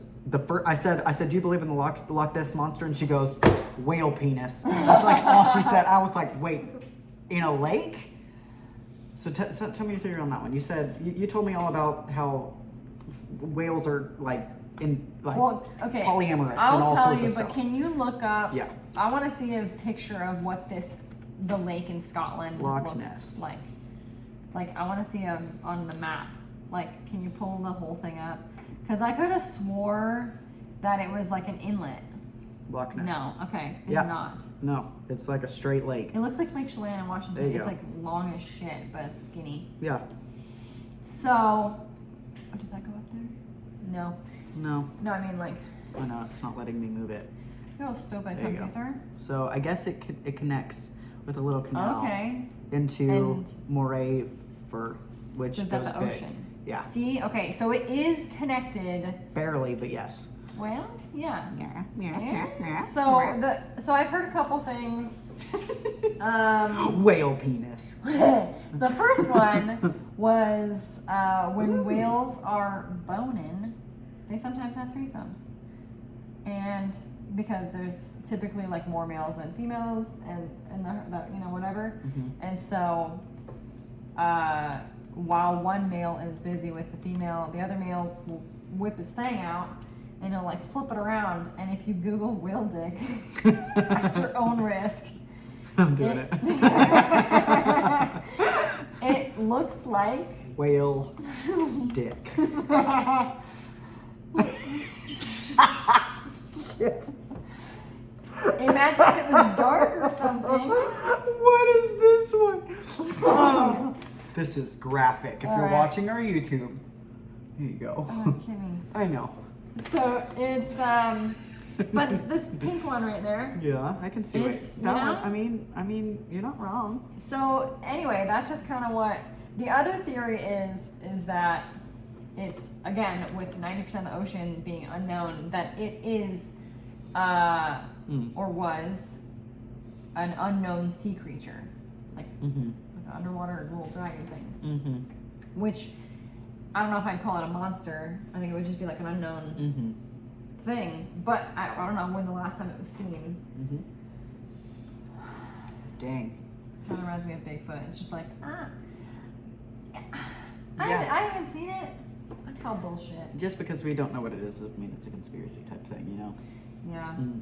I said, do you believe in the Loch Ness Monster? And she goes, whale penis. That's like all she said. I was like, wait, in a lake? So tell me your theory on that one. You said you told me all about how whales are like Well, okay. polyamorous and I'll all tell sorts you, of but stuff. can you look up? Yeah. I want to see a picture of what the lake in Scotland Loch looks Ness. like. Like I want to see on the map. Like, can you pull the whole thing up? Because I could have swore that it was like an inlet. Loch Ness. No, okay, it's Yeah. not. No, it's like a straight lake. It looks like Lake Chelan in Washington. There you It's go. like long as shit, but it's skinny. Yeah. So, oh, does that go up there? No. No, I mean like, I know it's not letting me move it. you're a stupid There you go. computer. So I guess it connects with a little canal Okay. into And- Moray Firth, which Is goes that the big. ocean? Yeah, See, okay, so it is connected. barely, but yes. Well, yeah. Yeah. So I've heard a couple things. Whale penis. The first one was when whales are boning, they sometimes have threesomes, and because there's typically like more males than females, and the you know whatever, Mhm. and so while one male is busy with the female, the other male will whip his thing out and he'll like flip it around, and if you Google whale dick at your own risk, I'm doing it. it looks like Whale dick. imagine if it was dark or something. What is this one? This is graphic. If All you're right. watching our YouTube, here you go. Oh, Kimmy. I know. So it's but this pink one right there. Yeah, I can see it. It's, That you know? one, I mean, you're not wrong. So anyway, that's just kind of what the other theory is that it's again with 90% of the ocean being unknown, that it is or was an unknown sea creature, like Mm-hmm. an underwater little dragon thing, Mm-hmm. which I don't know if I'd call it a monster. I think it would just be like an unknown Mm-hmm. thing. But I don't know when the last time it was seen. Mm-hmm. Dang. Kind of reminds me of Bigfoot. It's just like I Yeah. haven't seen it. I call bullshit. Just because we don't know what it is doesn't mean it's a conspiracy type thing, you know? Yeah. Mm.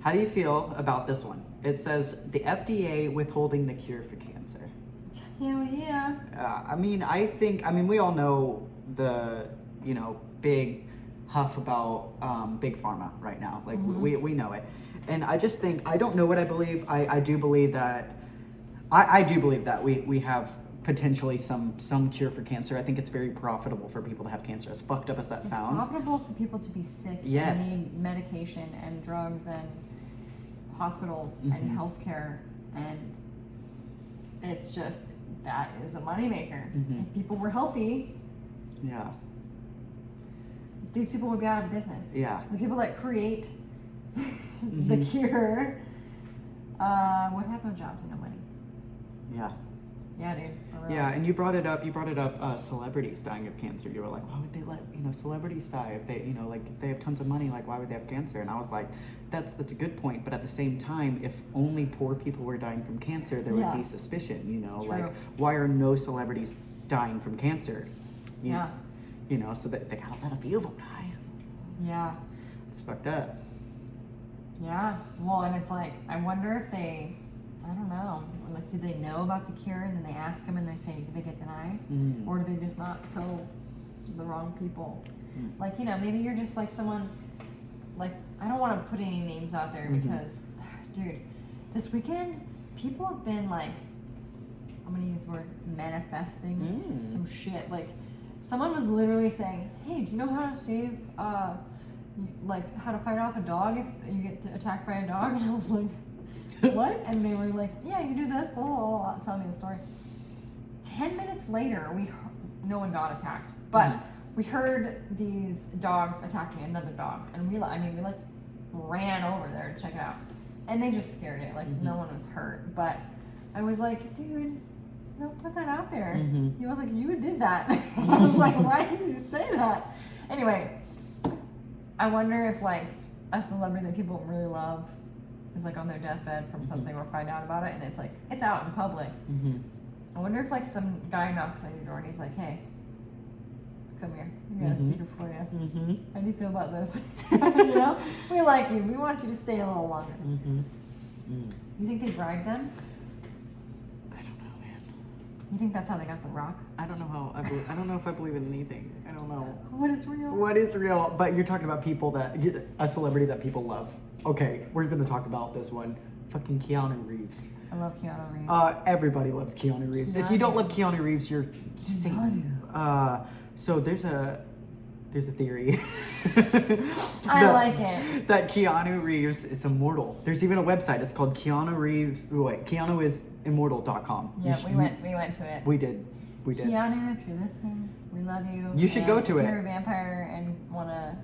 How do you feel about this one? It says the FDA withholding the cure for cancer. Hell yeah. I mean, we all know the, big huff about big pharma right now. Like, we know it. And I just think, I don't know what I believe. I do believe that, I do believe that we have potentially some cure for cancer. I think it's very profitable for people to have cancer, as fucked up as that It's sounds. profitable for people to be sick Yes. and need medication and drugs and hospitals and healthcare, and it's just that is a moneymaker. Mhm. If people were healthy, Yeah. these people would be out of business. Yeah. The people that create the cure would have no jobs and no money. Yeah. Yeah, dude. For real. Yeah, and you brought it up. Celebrities dying of cancer. You were like, why would they let celebrities die if they if they have tons of money? Like, why would they have cancer? And I was like, that's a good point. But at the same time, if only poor people were dying from cancer, there would be suspicion. True. Like, why are no celebrities dying from cancer? Yeah. So that they gotta let a few of them die. Yeah. It's fucked up. Yeah. Well, and it's like, I wonder if they I don't know. Like, do they know about the cure and then they ask them and they say they get denied? Mm. Or do they just not tell the wrong people? Mm. Like, you know, maybe you're just like someone, like, I don't want to put any names out there because, dude, this weekend, people have been like, I'm going to use the word manifesting some shit. Like, someone was literally saying, hey, do you know how to save, like, how to fight off a dog if you get attacked by a dog? And I was like, what? And they were like, yeah, you do this, blah, blah, blah, telling me the story. 10 minutes later, no one got attacked, but we heard these dogs attacking another dog, and we like ran over there to check it out, and they just scared it. Like no one was hurt, but I was like, dude, don't put that out there. He was like, you did that. I was like, why did you say that? Anyway, I wonder if like a celebrity that people really love is like on their deathbed from something or find out about it, and it's like it's out in public. I wonder if like some guy knocks on your door and he's like, hey, come here, we got a secret for you. How do you feel about this? You know, we like you, we want you to stay a little longer. You think they bribed them? I don't know, man. You think that's how they got The Rock? I don't know how. I don't know if I believe in anything. I don't know. What is real? What is real? But you're talking about people a celebrity that people love. Okay, we're gonna talk about this one. Fucking Keanu Reeves. I love Keanu Reeves. Everybody loves Keanu Reeves. If you don't love Keanu Reeves, you're insane. So there's a theory. I like it. That Keanu Reeves is immortal. There's even a website. It's called KeanuIsImmortal.com. Yeah, we went to it. We did. Keanu, if you're listening, we love you. You should go to it. If you're a vampire and wanna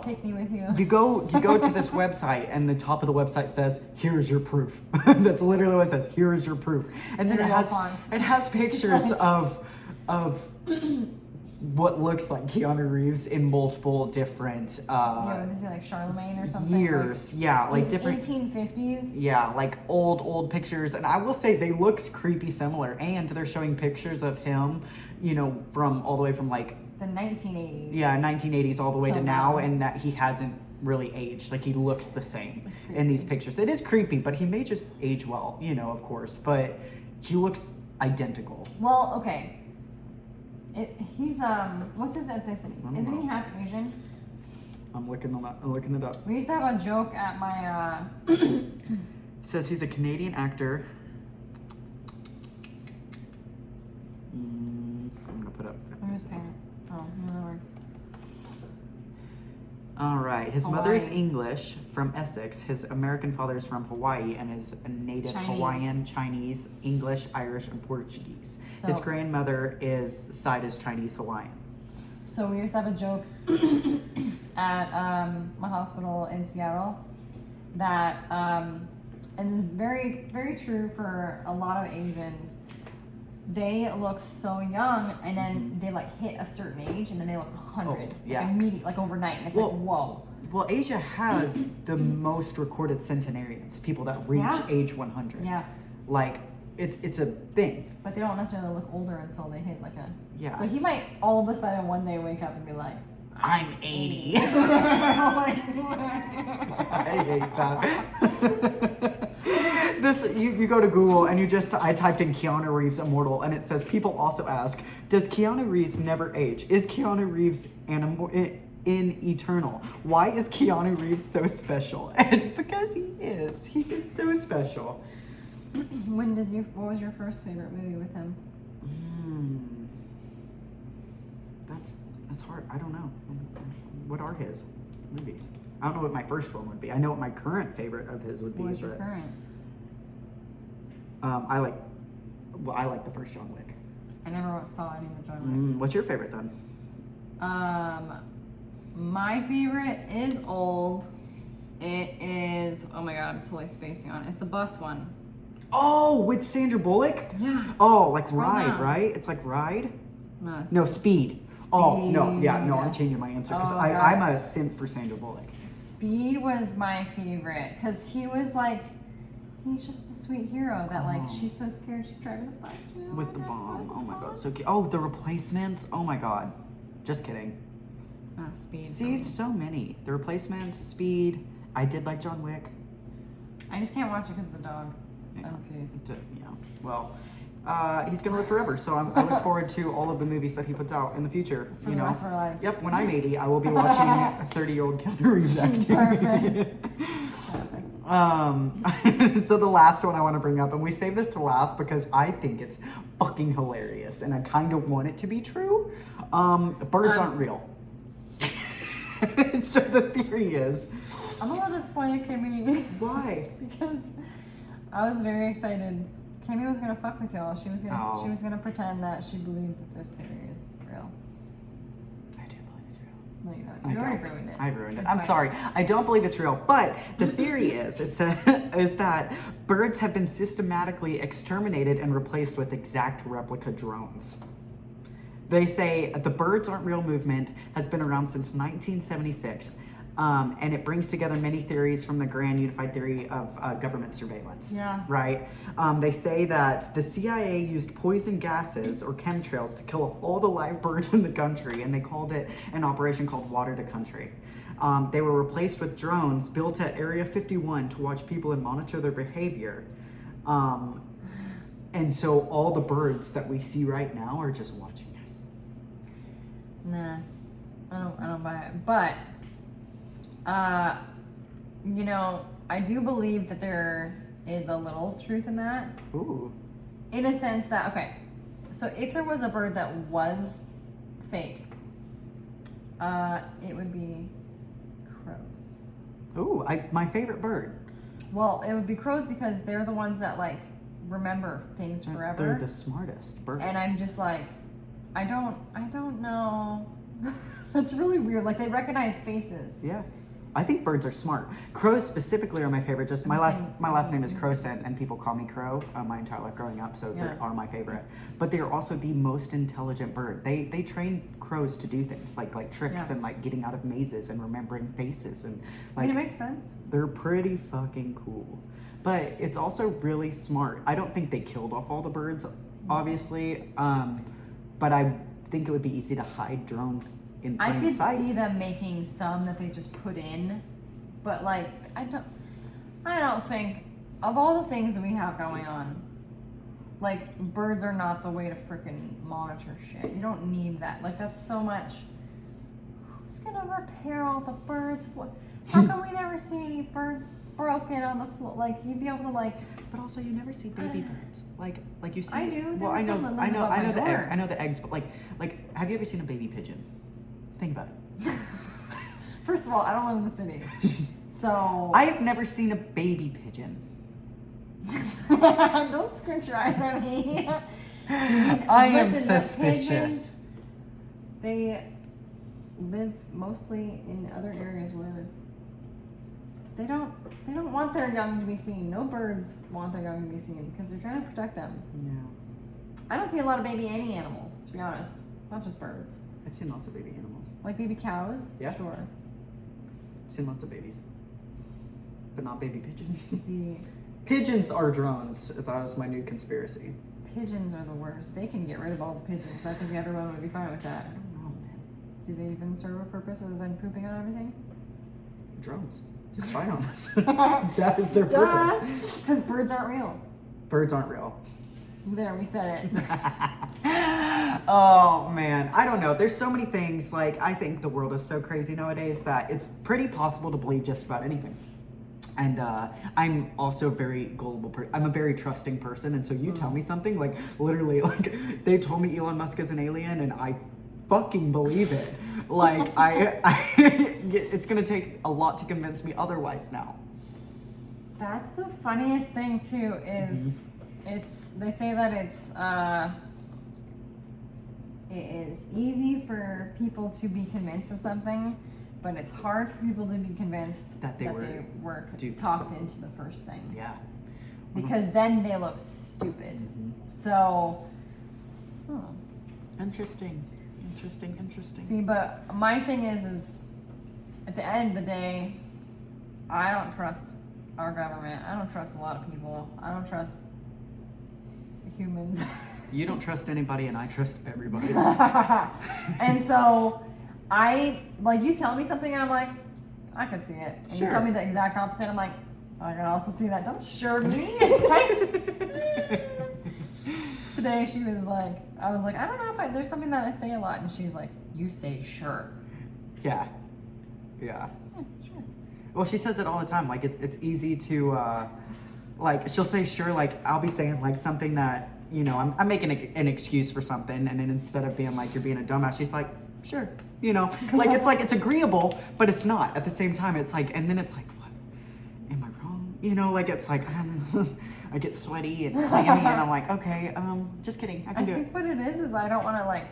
take me with you. You go to this website, and the top of the website says, "Here's your proof." That's literally what it says. Here is your proof, and then it has pictures of what looks like Keanu Reeves in multiple different what is it, like Charlemagne or something? Years, yeah, like different 1850s. Yeah, like old pictures, and I will say they look creepy similar, and they're showing pictures of him, you know, from all the way from like the 1980s. Yeah, 1980s all the way to now. now, and that he hasn't really aged. Like he looks the same in these pictures. It is creepy, but he may just age well, you know, of course. But he looks identical. Well, okay. He's what's his ethnicity? Isn't he half Asian? I'm looking it up. We used to have a joke at my It says he's a Canadian actor. I'm gonna put up. Oh, no, that works. All right. His mother is Hawaii. English from Essex. His American father is from Hawaii and is a native Chinese. Hawaiian, Chinese, English, Irish, and Portuguese. His grandmother side is Chinese Hawaiian. So we used to have a joke at my hospital in Seattle that, and it's very, very true for a lot of Asians. They look so young, and then they like hit a certain age, and then they look 100, yeah. Immediately, like overnight, and it's like whoa. Well, Asia has the most recorded centenarians, people that reach age 100. Yeah. Like it's a thing. But they don't necessarily look older until they hit like a. Yeah. So he might all of a sudden one day wake up and be like, I'm 80. I hate that. This you go to Google and I typed in Keanu Reeves immortal, and it says people also ask, does Keanu Reeves never age? Is Keanu Reeves in eternal? Why is Keanu Reeves so special? And it's because he is. He is so special. What was your first favorite movie with him? That's hard. I don't know. What are his movies? I don't know what my first one would be. I know what my current favorite of his would be. What was your current? I like the first John Wick. I never saw any of the John Wicks. What's your favorite then? My favorite is old. It is, oh my god, I'm totally spacing on it. It's the bus one. Oh, with Sandra Bullock? Yeah. Oh, like Ride, right? It's like Ride? No, Speed. Oh, no, yeah, no, I'm changing my answer because I'm a simp for Sandra Bullock. Speed was my favorite because he was like, he's just the sweet hero that like, she's so scared she's driving the bus. With the bomb. Oh my god, so cute. Oh, The Replacements. Oh my god. Just kidding. Speed. See, so many. The Replacements, Speed. I did like John Wick. I just can't watch it because of the dog. I'm confused. Well, he's gonna live forever, so I look forward to all of the movies that he puts out in the future. For the rest of our lives. Yep. When I'm 80, I will be watching a 30-year-old Keanu Reeves acting. Perfect. So the last one I want to bring up, and we save this to last because I think it's fucking hilarious, and I kind of want it to be true. Birds aren't real. So the theory is, I'm a little disappointed, Kimmy. why? Because I was very excited. Kimmy was gonna fuck with y'all. She was Oh. gonna pretend that she believed that this theory is real. I do believe it's real. No, you don't. You already ruined it. I ruined it. It's I'm fine. sorry. I don't believe it's real. But the theory is that birds have been systematically exterminated and replaced with exact replica drones. They say the birds aren't real movement has been around since 1976. And it brings together many theories from the grand unified theory of government surveillance. Yeah. Right? They say that the CIA used poison gases or chemtrails to kill off all the live birds in the country, and they called it an operation called Water the Country. They were replaced with drones built at Area 51 to watch people and monitor their behavior. And so all the birds that we see right now are just watching us. Nah, I don't buy it. But, I do believe that there is a little truth in that. Ooh. In a sense that, okay, so if there was a bird that was fake, it would be crows. Ooh, my favorite bird. Well, it would be crows because they're the ones that, like, remember things forever. They're the smartest bird. And I'm just like, I don't know. That's really weird. Like, they recognize faces. Yeah. I think birds are smart. Crows specifically are my favorite. Just my last name is Crowson, and people call me Crow my entire life growing up, so they are my favorite. But they are also the most intelligent bird. They train crows to do things like tricks and like getting out of mazes and remembering faces and like. It makes sense. They're pretty fucking cool. But it's also really smart. I don't think they killed off all the birds, obviously. But I think it would be easy to hide drones in plain I could sight. see them making some that they just put in, but like I don't think of all the things that we have going on, like birds are not the way to freaking monitor shit. You don't need that. Like that's so much. Who's gonna repair all the birds? How come we never see any birds broken on the floor? Like you'd be able to like. But also, you never see baby birds. Like you see. I do. There Well, was I know, some that I lived know, above I my know the eggs. door. I know the eggs. But like, have you ever seen a baby pigeon? Think about it. First of all, I don't live in the city, so I have never seen a baby pigeon. don't squint your eyes at me. I am Listen, the suspicious. pigeons, they live mostly in other areas where they don't want their young to be seen. No birds want their young to be seen because they're trying to protect them. Yeah. I don't see a lot of baby any animals, to be honest. Not just birds. I've seen lots of baby animals. Like baby cows. Yeah. Sure. I've seen lots of babies. But not baby You pigeons. see, Pigeons are drones. That is my new conspiracy. pigeons are the worst. They can get rid of all the pigeons. I think everyone would be fine with that. I don't know, man. Do they even serve a purpose other than pooping on everything? Drones. Just spy on us. That is their Duh! purpose. Because birds aren't real. Birds aren't real. There, we said it. Oh man, I don't know. There's so many things. Like I think the world is so crazy nowadays that it's pretty possible to believe just about anything. And I'm also very gullible. I'm a very trusting person, and so you tell me something like literally, like they told me Elon Musk is an alien, and I fucking believe it. Like it's gonna take a lot to convince me otherwise now. That's the funniest thing too. Is they say that it is easy for people to be convinced of something, but it's hard for people to be convinced That they were duped. talked into the first thing. Yeah. Because then they look stupid. So, Interesting. see, but my thing is at the end of the day, I don't trust our government. I don't trust a lot of people. I don't trust humans. You don't trust anybody, and I trust everybody. And so you tell me something and I'm like, I could see it. And you Sure. tell me the exact opposite, I'm like, I can also see that. Don't sure me. Today she was like, I was like, I don't know if there's something that I say a lot, and she's like, you say sure. Yeah. Yeah, sure. Well, she says it all the time. Like it's easy to like she'll say sure. Like I'll be saying like something that I'm making an excuse for something, and then instead of being like you're being a dumbass, she's like sure. Like it's agreeable, but it's not at the same time. It's like, and then it's like, what? Am I wrong? Like it's like I get sweaty and clammy, and I'm like, okay, just kidding. I can do it. I think what it is I don't want to like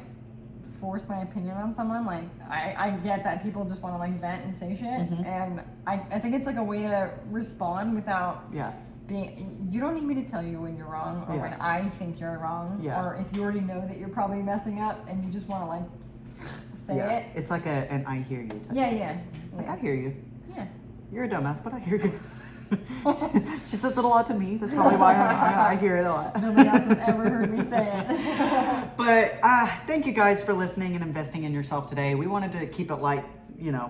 force my opinion on someone. Like I get that people just want to like vent and say shit, and I think it's like a way to respond without being. You don't need me to tell you when you're wrong or when I think you're wrong, or if you already know that you're probably messing up and you just want to like say it. It's like an I hear you. Like I hear you. Yeah. You're a dumbass, but I hear you. She says it a lot to me. That's probably why I hear it a lot. Nobody else has ever heard me say it. But thank you guys for listening and investing in yourself today. We wanted to keep it light.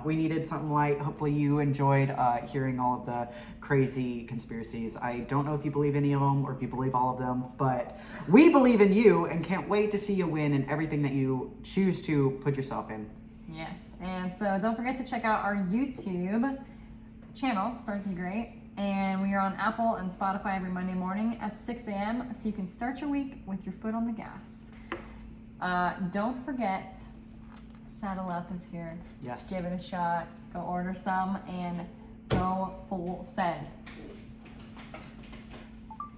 We needed something light. Hopefully you enjoyed hearing all of the crazy conspiracies. I don't know if you believe any of them or if you believe all of them, but we believe in you and can't wait to see you win in everything that you choose to put yourself in. Yes, and so don't forget to check out our YouTube channel, Start to Be Great. And we are on Apple and Spotify every Monday morning at 6 a.m. so you can start your week with your foot on the gas. Don't forget, Saddle Up is here. Yes. Give it a shot. Go order some and go full send.